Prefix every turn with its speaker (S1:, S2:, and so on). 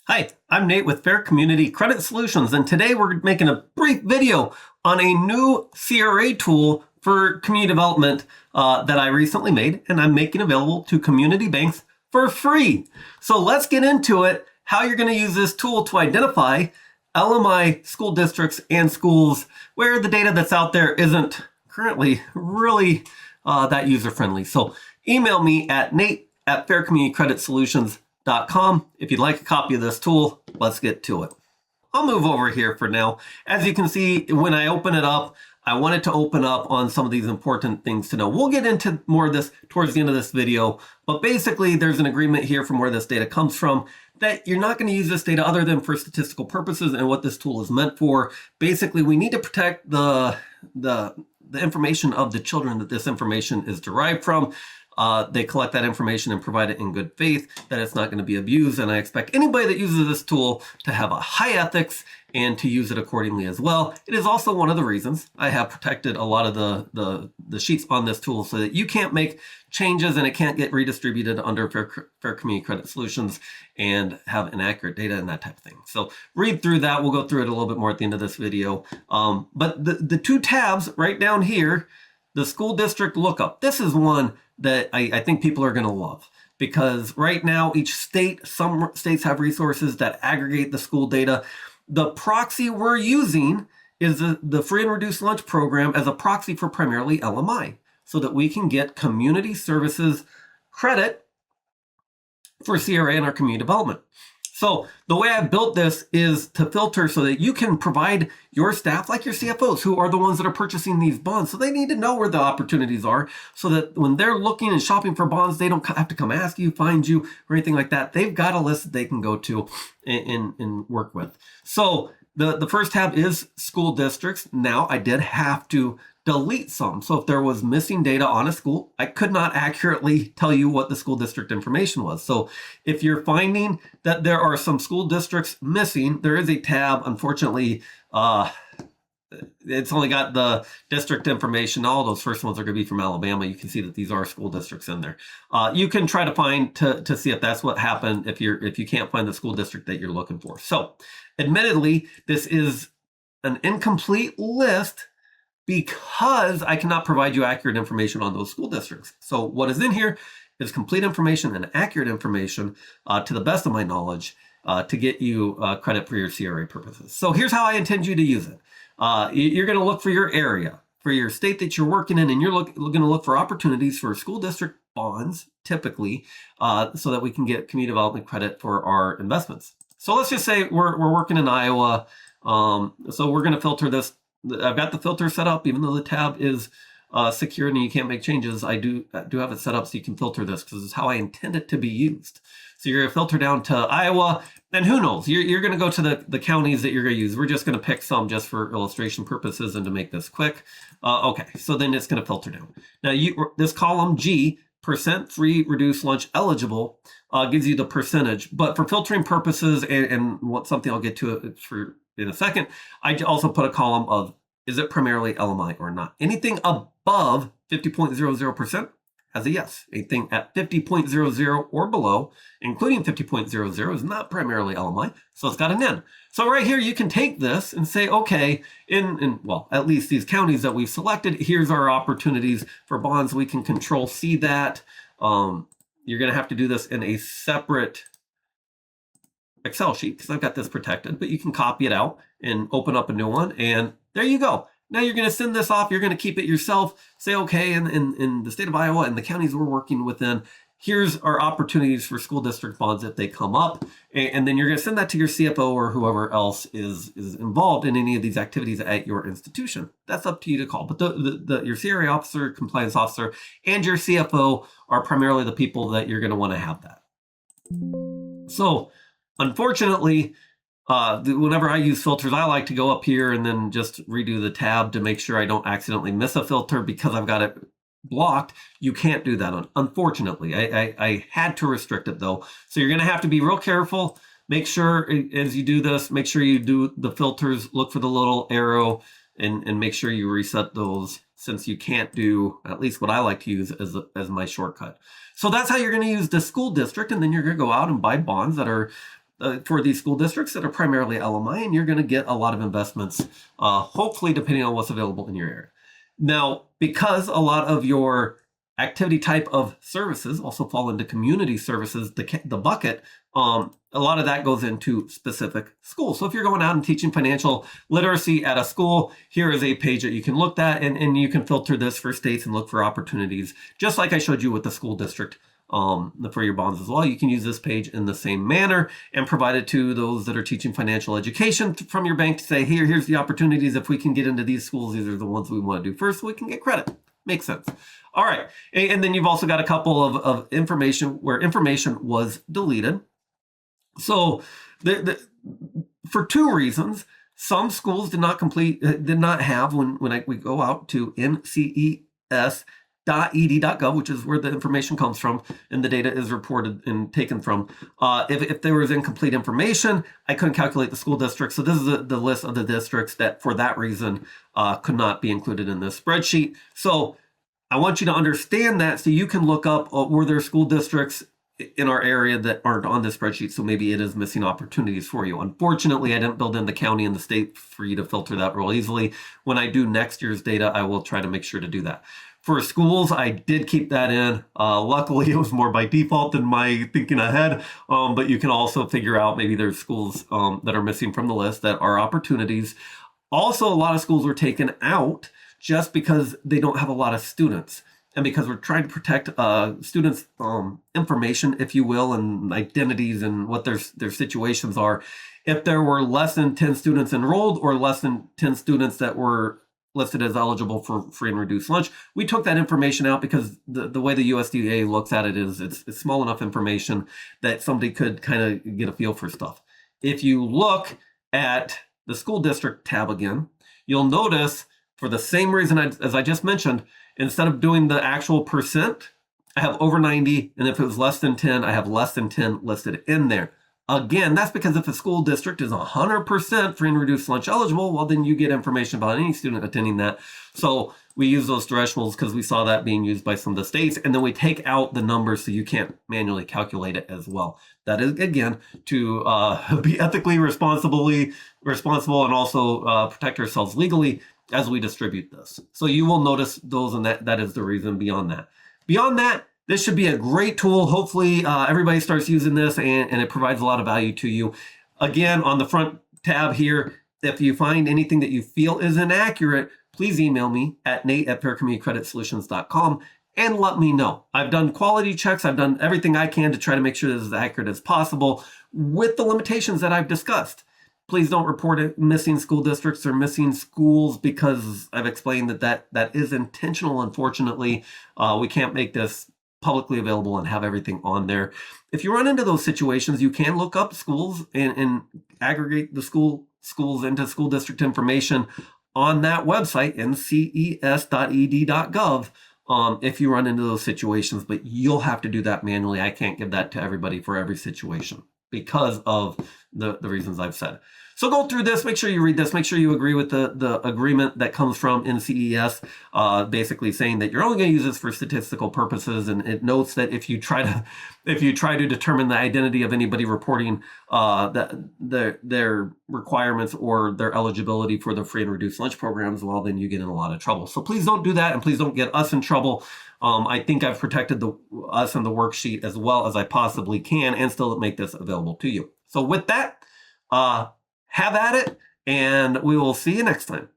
S1: Hi, I'm Nate with Fair Community Credit Solutions, and today we're making a brief video on a new CRA tool for community development that I recently made, and I'm making available to community banks for free. So let's get into it, how you're going to use this tool to identify LMI school districts and schools where the data that's out there isn't currently really that user-friendly. So email me at nate@faircommunitycreditsolutions.com. If you'd like a copy of this tool, let's get to it. I'll move over here for now. As you can see, when I open it up, I wanted to open up on some of these important things to know. We'll get into more of this towards the end of this video, but basically there's an agreement here from where this data comes from that you're not going to use this data other than for statistical purposes and what this tool is meant for. Basically, we need to protect the information of the children that this information is derived from. They collect that information and provide it in good faith that it's not going to be abused. And I expect anybody that uses this tool to have a high ethics and to use it accordingly as well. It is also one of the reasons I have protected a lot of the sheets on this tool so that you can't make changes and it can't get redistributed under Fair Community Credit Solutions and have inaccurate data and that type of thing. So read through that. We'll go through it a little bit more at the end of this video. But the two tabs right down here, the school district lookup, this is one that I think people are going to love, because right now each state, some states have resources that aggregate the school data. The proxy we're using is the free and reduced lunch program as a proxy for primarily LMI, so that we can get community services credit for CRA in our community development. So the way I built this is to filter so that you can provide your staff, like your CFOs, who are the ones that are purchasing these bonds. So they need to know where the opportunities are so that when they're looking and shopping for bonds, they don't have to come ask you, find you, or anything like that. They've got a list that they can go to and work with. So the first tab is school districts. Now I did have to delete some. So if there was missing data on a school, I could not accurately tell you what the school district information was. So if you're finding that there are some school districts missing, there is a tab. Unfortunately, it's only got the district information. All those first ones are going to be from Alabama. You can see that these are school districts in there. You can try to find to see if that's what happened if you can't find the school district that you're looking for. So admittedly, this is an incomplete list because I cannot provide you accurate information on those school districts. So what is in here is complete information and accurate information to the best of my knowledge to get you credit for your CRA purposes. So here's how I intend you to use it. You're going to look for your area, for your state that you're working in, and you're going to look for opportunities for school district bonds, typically, so that we can get community development credit for our investments. So let's just say we're working in Iowa. So we're going to filter this. I've got the filter set up, even though the tab is secure and you can't make changes. I do have it set up so you can filter this because this is how I intend it to be used. So you're going to filter down to Iowa, and who knows? You're going to go to the counties that you're going to use. We're just going to pick some just for illustration purposes and to make this quick. Okay, so then it's going to filter down. Now this column G, percent free reduced lunch eligible, gives you the percentage. But for filtering purposes and what something I'll get to it for in a second, I also put a column of, is it primarily LMI or not? Anything above 50.00% has a yes. Anything at 50.00 or below, including 50.00, is not primarily LMI, so it's got an N. So right here, you can take this and say, okay, well, at least these counties that we've selected, here's our opportunities for bonds. We can control C that. You're going to have to do this in a separate Excel sheet because I've got this protected, but you can copy it out and open up a new one, and there you go. Now you're going to send this off. You're going to keep it yourself. Say, okay, in the state of Iowa and the counties we're working within, here's our opportunities for school district bonds if they come up. And then you're going to send that to your CFO or whoever else is involved in any of these activities at your institution. That's up to you to call. But your CRA officer, compliance officer, and your CFO are primarily the people that you're going to want to have that. So unfortunately, whenever I use filters, I like to go up here and then just redo the tab to make sure I don't accidentally miss a filter because I've got it blocked. You can't do that, unfortunately. I had to restrict it though. So you're going to have to be real careful. Make sure as you do this, make sure you do the filters, look for the little arrow and make sure you reset those, since you can't do at least what I like to use as my shortcut. So that's how you're going to use the school district, and then you're going to go out and buy bonds that are for these school districts that are primarily LMI, and you're going to get a lot of investments, hopefully depending on what's available in your area. Now, because a lot of your activity type of services also fall into community services, the bucket, a lot of that goes into specific schools. So if you're going out and teaching financial literacy at a school, here is a page that you can look at, and you can filter this for states and look for opportunities, just like I showed you with the school district for your bonds as well. You can use this page in the same manner and provide it to those that are teaching financial education from your bank to say, here's the opportunities. If we can get into these schools, these are the ones we want to do first, so we can get credit. Makes sense. All right. And then you've also got a couple of information where information was deleted. So for two reasons, some schools did not have when we go out to nces.ed.gov, which is where the information comes from and the data is reported and taken from. If there was incomplete information, I couldn't calculate the school district. So this is the list of the districts that for that reason could not be included in this spreadsheet. So I want you to understand that so you can look up were there school districts in our area that aren't on this spreadsheet, so maybe it is missing opportunities for you. Unfortunately, I didn't build in the county and the state for you to filter that real easily. When I do next year's data, I will try to make sure to do that. For schools, I did keep that in. Luckily, it was more by default than my thinking ahead, but you can also figure out maybe there's schools that are missing from the list that are opportunities. Also, a lot of schools were taken out just because they don't have a lot of students. And because we're trying to protect students' information, if you will, and identities and what their situations are. If there were less than 10 students enrolled or less than 10 students that were listed as eligible for free and reduced lunch, we took that information out because the way the USDA looks at it is it's small enough information that somebody could kind of get a feel for stuff. If you look at the school district tab again, you'll notice for the same reason as I just mentioned, instead of doing the actual percent, I have over 90, and if it was less than 10, I have less than 10 listed in there. Again, that's because if a school district is 100% free and reduced lunch eligible, well, then you get information about any student attending that. So we use those thresholds because we saw that being used by some of the states, and then we take out the numbers so you can't manually calculate it as well. That is, again, to be ethically responsible and also protect ourselves legally as we distribute this. So you will notice those, and that is the reason beyond that. Beyond that, this should be a great tool. Hopefully everybody starts using this and it provides a lot of value to you. Again, on the front tab here, if you find anything that you feel is inaccurate, please email me at nate@faircommunicreditsolutions.com and let me know. I've done quality checks. I've done everything I can to try to make sure this is as accurate as possible with the limitations that I've discussed. Please don't report it missing school districts or missing schools because I've explained that is intentional. Unfortunately, we can't make this publicly available and have everything on there. If you run into those situations, you can look up schools and aggregate the schools into school district information on that website, nces.ed.gov, if you run into those situations, but you'll have to do that manually. I can't give that to everybody for every situation because of the reasons I've said. So go through this, make sure you read this, make sure you agree with the agreement that comes from NCES, basically saying that you're only going to use this for statistical purposes, and it notes that if you try to determine the identity of anybody reporting their requirements or their eligibility for the free and reduced lunch programs, well, then you get in a lot of trouble. So please don't do that, and please don't get us in trouble. I think I've protected us and the worksheet as well as I possibly can, and still make this available to you. So with that, have at it, and we will see you next time.